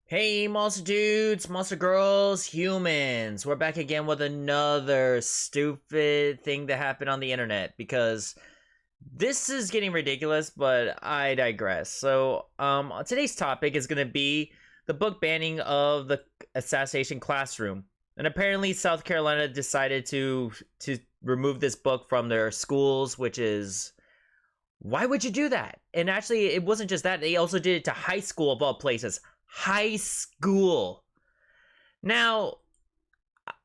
Hey, monster dudes, monster girls, humans. We're back again with another stupid thing that happened on the internet because this is getting ridiculous, but I digress. So, today's topic is going to be the book banning of the Assassination Classroom. And apparently South Carolina decided to remove this book from their schools, which is, why would you do that? And actually, it wasn't just that, they also did it to high school of all places. High school. Now,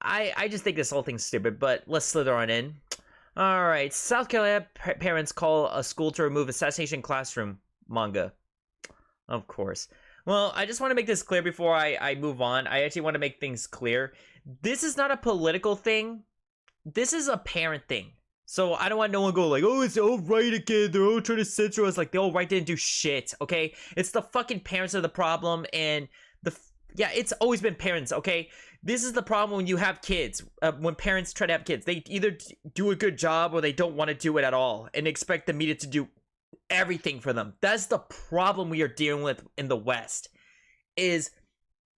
I just think this whole thing's stupid, but let's slither on in. Alright, South Carolina parents call a school to remove Assassination Classroom manga. Of course. Well, I just want to make this clear before I move on. I actually want to make things clear. This is not a political thing. This is a parent thing. So I don't want no one go like, oh, it's all right again. They're all trying to censor us. Like, the all right didn't do shit, okay? It's the fucking parents are the problem, and yeah, it's always been parents, okay? This is the problem when you have kids. When parents try to have kids, they either do a good job or they don't want to do it at all and expect the media to do everything for them. That's the problem we are dealing with in the West, is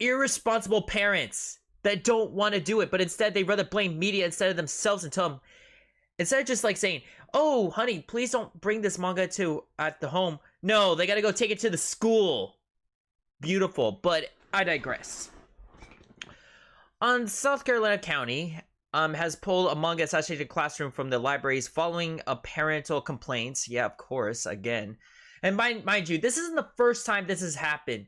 irresponsible parents that don't want to do it, but instead they rather blame media instead of themselves and tell them, instead of just like saying, oh, honey, please don't bring this manga to at the home. No, they gotta go take it to the school. Beautiful, but I digress. South Carolina County has pulled a manga Assassination Classroom from the libraries following a parental complaints. Yeah, of course, again. And mind you, this isn't the first time this has happened.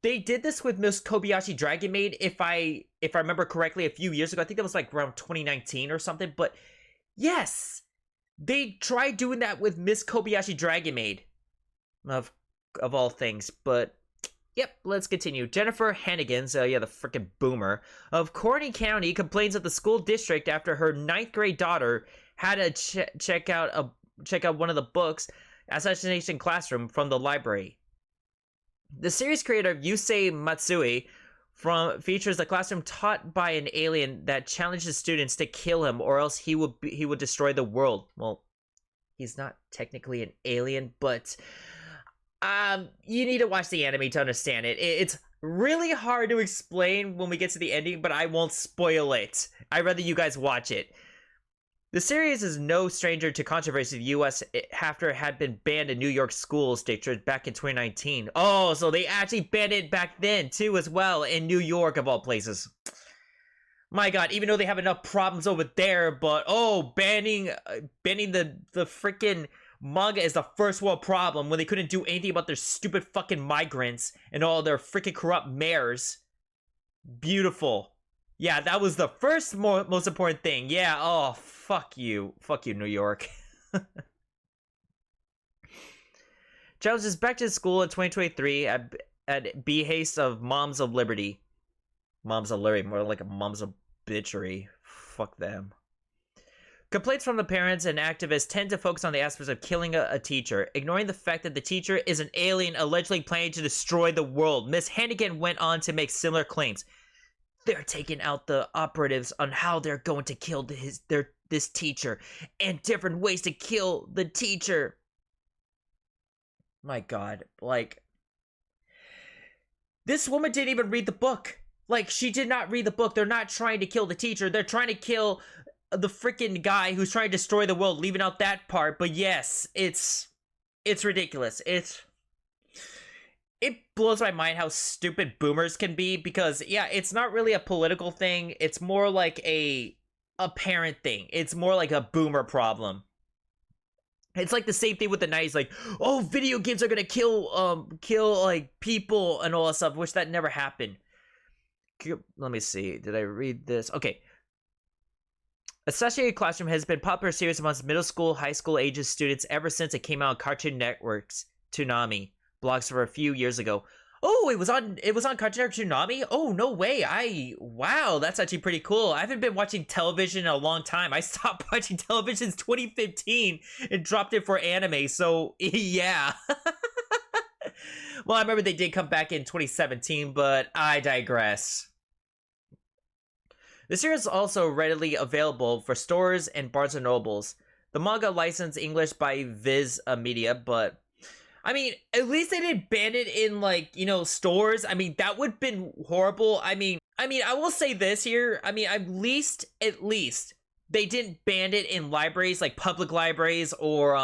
They did this with Miss Kobayashi Dragon Maid, if I remember correctly, a few years ago. I think that was like around 2019 or something, but yes, they tried doing that with Miss Kobayashi Dragon Maid, of all things. But yep, let's continue. Jennifer Hannigan, so yeah, the freaking boomer of Corning County, complains of the school district after her 9th grade daughter had to check out one of the books, Assassination Classroom, from the library. The series creator Yusei Matsui features the classroom taught by an alien that challenges students to kill him or else he would destroy the world. Well, he's not technically an alien, but you need to watch the anime to understand it. It's really hard to explain when we get to the ending, but I won't spoil it. I'd rather you guys watch it. The series is no stranger to controversy in the US after it had been banned in New York schools districts back in 2019. Oh, so they actually banned it back then too as well in New York of all places. My god, even though they have enough problems over there, but oh, banning the freaking manga is the first world problem when they couldn't do anything about their stupid fucking migrants and all their freaking corrupt mayors. Beautiful. Yeah, that was the first most important thing. Yeah, oh, fuck you. Fuck you, New York. Giles is back to school in 2023 at behest of Moms of Liberty. Moms of Liberty, more like a Moms of Bitchery. Fuck them. Complaints from the parents and activists tend to focus on the aspects of killing a teacher, ignoring the fact that the teacher is an alien allegedly planning to destroy the world. Miss Hannigan went on to make similar claims. They're taking out the operatives on how they're going to kill this teacher and different ways to kill the teacher. My god, like, this woman didn't even read the book. Like, she did not read the book. They're not trying to kill the teacher. They're trying to kill the freaking guy who's trying to destroy the world, leaving out that part. But yes, it's ridiculous. It blows my mind how stupid boomers can be, because yeah, it's not really a political thing. It's more like a parent thing. It's more like a boomer problem. It's like the same thing with the 90s, like, oh, video games are gonna kill like people and all that stuff, which that never happened. Let me see, did I read this? Okay. Assassination Classroom has been a popular series amongst middle school, high school ages students ever since it came out on Cartoon Network's Toonami blogs for a few years ago. Oh, it was on Cartoon Network Toonami? Oh, no way. Wow, that's actually pretty cool. I haven't been watching television in a long time. I stopped watching television in 2015 and dropped it for anime, so yeah. Well, I remember they did come back in 2017, but I digress. The series is also readily available for stores and Barnes & Nobles. The manga licensed English by Viz Media, but I mean, at least they didn't ban it in like, stores. I mean, that would have been horrible. I mean, I will say this here. I mean, at least they didn't ban it in libraries like public libraries or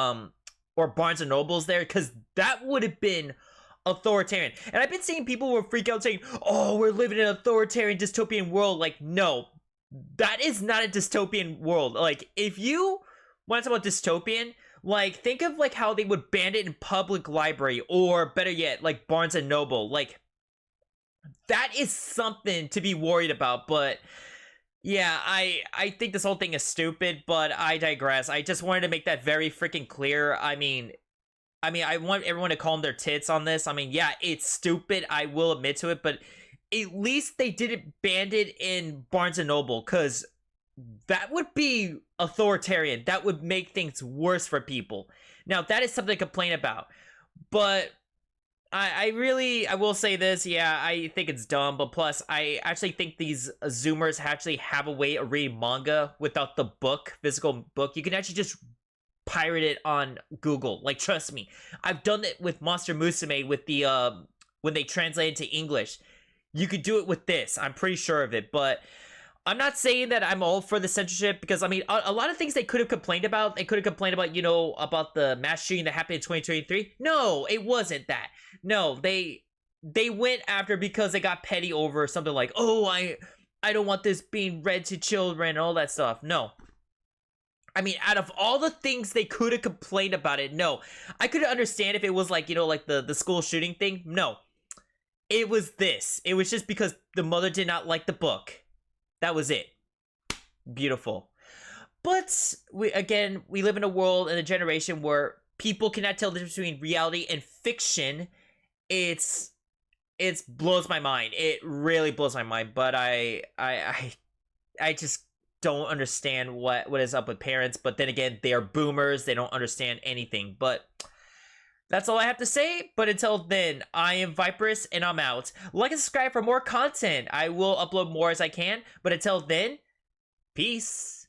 Barnes and Nobles there, cuz that would have been authoritarian. And I've been seeing people who freak out saying, "Oh, we're living in an authoritarian dystopian world." Like, no. That is not a dystopian world. Like, if you want to talk about dystopian, like, think of like how they would ban it in public library, or better yet, like Barnes and Noble. Like, that is something to be worried about. But yeah, I think this whole thing is stupid, but I digress. I just wanted to make that very freaking clear. I mean, I want everyone to calm their tits on this. I mean, yeah, it's stupid. I will admit to it, but at least they didn't ban it in Barnes and Noble, because that would be authoritarian. That would make things worse for people. Now, that is something to complain about. But I will say this. Yeah, I think it's dumb. But plus, I actually think these Zoomers actually have a way of reading manga without the book, physical book. You can actually just pirate it on Google. Like, trust me, I've done it with Monster Musume with the when they translate it to English. You could do it with this. I'm pretty sure of it. But I'm not saying that I'm all for the censorship, because I mean, a lot of things they could have complained about. They could have complained about, about the mass shooting that happened in 2023. No, it wasn't that. No, they went after because they got petty over something like, "Oh, I don't want this being read to children," and all that stuff. No. I mean, out of all the things they could have complained about it, no. I could understand if it was like, like the school shooting thing. No. It was this. It was just because the mother did not like the book. That was it. Beautiful. But we live in a world and a generation where people cannot tell the difference between reality and fiction. It's blows my mind. It really blows my mind. But I just don't understand what is up with parents. But then again, they are boomers. They don't understand anything. But that's all I have to say. But until then, I am Viperous and I'm out. Like and subscribe for more content. I will upload more as I can. But until then, peace.